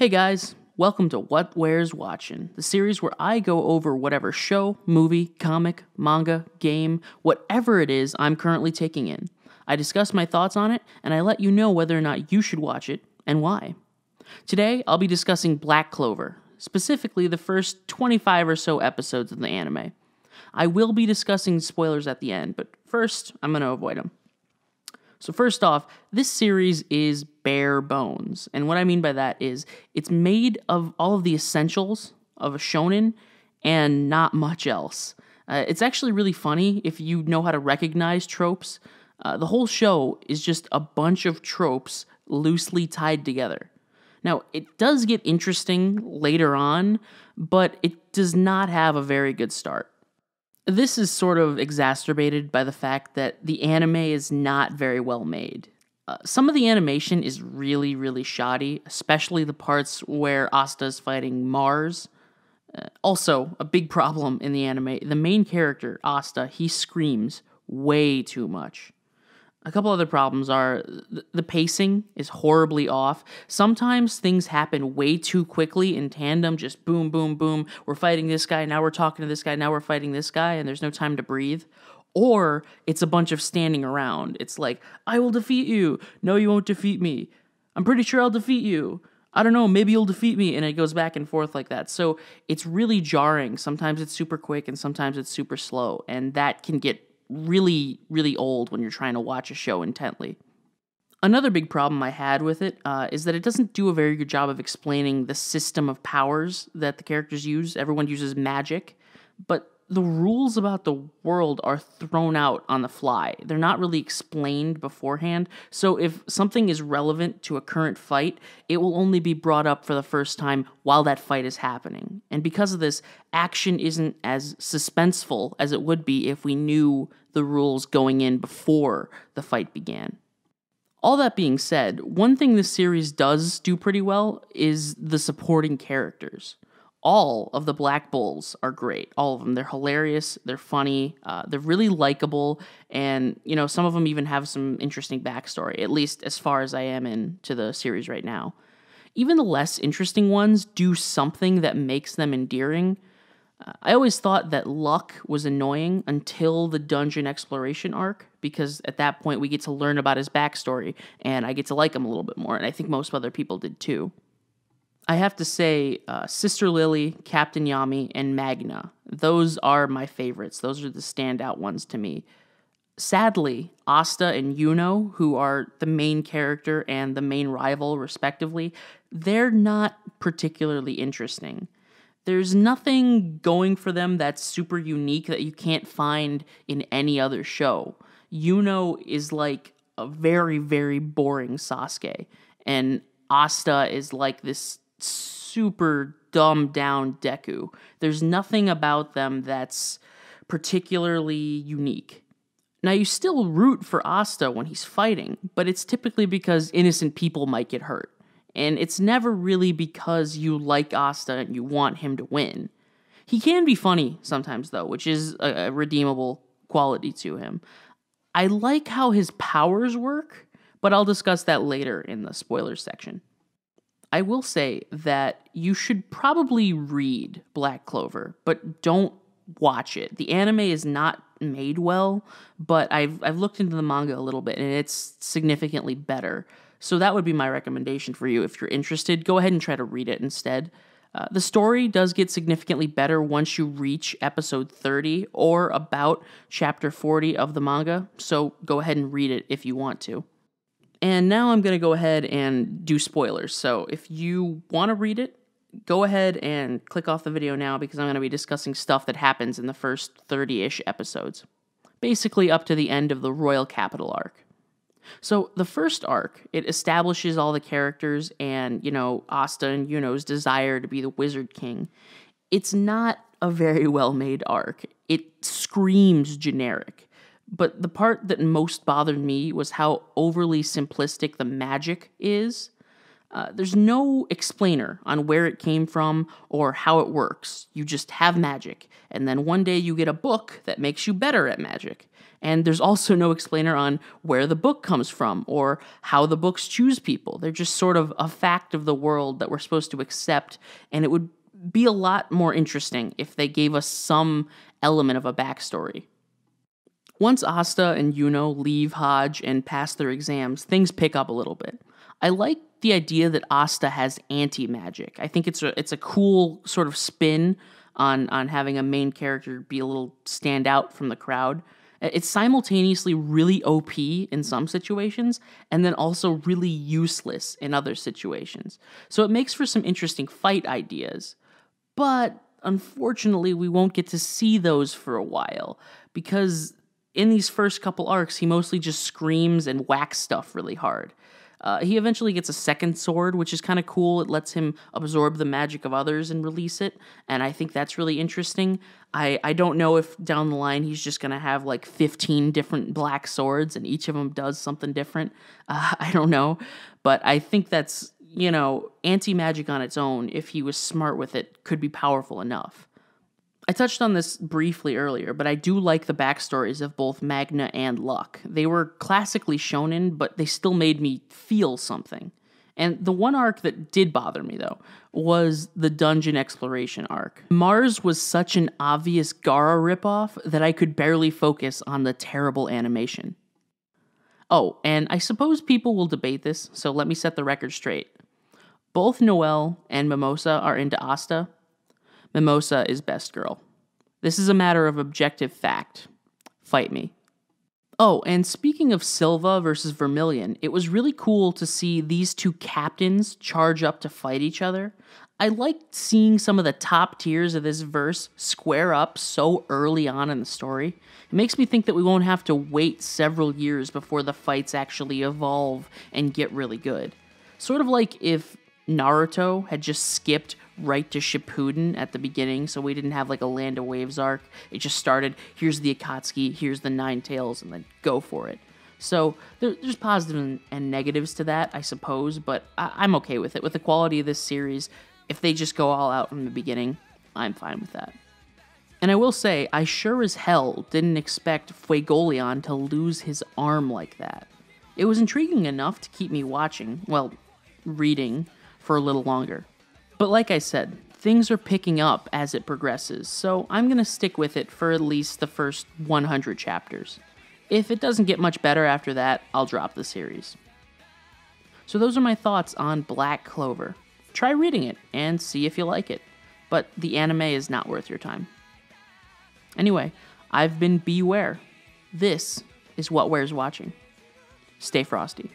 Hey guys, welcome to What Wears Watchin', the series where I go over whatever show, movie, comic, manga, game, whatever it is I'm currently taking in. I discuss my thoughts on it, and I let you know whether or not you should watch it, and why. Today, I'll be discussing Black Clover, specifically the first 25 or so episodes of the anime. I will be discussing spoilers at the end, but first, I'm going to avoid them. So first off, this series is bare bones. And what I mean by that is it's made of all of the essentials of a shonen and not much else. It's actually really funny if you know how to recognize tropes. The whole show is just a bunch of tropes loosely tied together. Now, it does get interesting later on, but it does not have a very good start. This is sort of exacerbated by the fact that the anime is not very well made. Some of the animation is really, really shoddy, especially the parts where Asta is fighting Mars. Also, a big problem in the anime, the main character, Asta, he screams way too much. A couple other problems are the pacing is horribly off. Sometimes things happen way too quickly in tandem, just boom, boom, boom. We're fighting this guy, now we're talking to this guy, now we're fighting this guy, and there's no time to breathe. Or it's a bunch of standing around. It's like, I will defeat you. No, you won't defeat me. I'm pretty sure I'll defeat you. I don't know, maybe you'll defeat me. And it goes back and forth like that. So it's really jarring. Sometimes it's super quick and sometimes it's super slow. And that can get really, really old when you're trying to watch a show intently. Another big problem I had with it is that it doesn't do a very good job of explaining the system of powers that the characters use. Everyone uses magic, but the rules about the world are thrown out on the fly. They're not really explained beforehand, so if something is relevant to a current fight, it will only be brought up for the first time while that fight is happening. And because of this, action isn't as suspenseful as it would be if we knew the rules going in before the fight began. All that being said, one thing this series does do pretty well is the supporting characters. All of the Black Bulls are great. All of them. They're hilarious. They're funny. They're really likable. And, some of them even have some interesting backstory, at least as far as I am into the series right now. Even the less interesting ones do something that makes them endearing. I always thought that Luck was annoying until the dungeon exploration arc, because at that point we get to learn about his backstory, and I get to like him a little bit more, and I think most other people did too. I have to say, Sister Lily, Captain Yami, and Magna, those are my favorites. Those are the standout ones to me. Sadly, Asta and Yuno, who are the main character and the main rival, respectively, they're not particularly interesting. There's nothing going for them that's super unique that you can't find in any other show. Yuno is like a very, very boring Sasuke, and Asta is like this super dumbed down Deku. There's nothing about them that's particularly unique. Now, you still root for Asta when he's fighting, but it's typically because innocent people might get hurt. And it's never really because you like Asta and you want him to win. He can be funny sometimes, though, which is a redeemable quality to him. I like how his powers work, but I'll discuss that later in the spoilers section. I will say that you should probably read Black Clover, but don't watch it. The anime is not made well, but I've looked into the manga a little bit, and it's significantly better. So that would be my recommendation for you. If you're interested, go ahead and try to read it instead. The story does get significantly better once you reach episode 30 or about chapter 40 of the manga, so go ahead and read it if you want to. And now I'm going to go ahead and do spoilers. So if you want to read it, go ahead and click off the video now because I'm going to be discussing stuff that happens in the first 30-ish episodes. Basically up to the end of the Royal Capital arc. So the first arc, it establishes all the characters and, Asta and Yuno's desire to be the Wizard King. It's not a very well-made arc. It screams generic. But the part that most bothered me was how overly simplistic the magic is. There's no explainer on where it came from or how it works. You just have magic, and then one day you get a book that makes you better at magic. And there's also no explainer on where the book comes from or how the books choose people. They're just sort of a fact of the world that we're supposed to accept, and it would be a lot more interesting if they gave us some element of a backstory. Once Asta and Yuno leave Hodge and pass their exams, things pick up a little bit. I like the idea that Asta has anti-magic. I think it's a cool sort of spin on having a main character be a little stand out from the crowd. It's simultaneously really OP in some situations and then also really useless in other situations. So it makes for some interesting fight ideas. But unfortunately, we won't get to see those for a while because in these first couple arcs, he mostly just screams and whacks stuff really hard. He eventually gets a second sword, which is kind of cool. It lets him absorb the magic of others and release it, and I think that's really interesting. I don't know if down the line he's just going to have like 15 different black swords and each of them does something different. I don't know, but I think that's, anti-magic on its own, if he was smart with it, could be powerful enough. I touched on this briefly earlier, but I do like the backstories of both Magna and Luck. They were classically shonen, but they still made me feel something. And the one arc that did bother me, though, was the dungeon exploration arc. Mars was such an obvious Gaara ripoff that I could barely focus on the terrible animation. Oh, and I suppose people will debate this, so let me set the record straight. Both Noelle and Mimosa are into Asta. Mimosa is best girl. This is a matter of objective fact. Fight me. Oh, and speaking of Silva versus Vermilion, it was really cool to see these two captains charge up to fight each other. I liked seeing some of the top tiers of this verse square up so early on in the story. It makes me think that we won't have to wait several years before the fights actually evolve and get really good. Sort of like if Naruto had just skipped right to Shippuden at the beginning, so we didn't have like a Land of Waves arc. It just started, here's the Akatsuki, here's the Nine Tails, and then go for it. So there's positives and negatives to that, I suppose, but I'm okay with it. With the quality of this series, if they just go all out from the beginning, I'm fine with that. And I will say, I sure as hell didn't expect Fuegoleon to lose his arm like that. It was intriguing enough to keep me watching, well, reading, for a little longer. But like I said, things are picking up as it progresses, so I'm going to stick with it for at least the first 100 chapters. If it doesn't get much better after that, I'll drop the series. So those are my thoughts on Black Clover. Try reading it and see if you like it, but the anime is not worth your time. Anyway, I've been Beware. This is What Wears Watching. Stay frosty.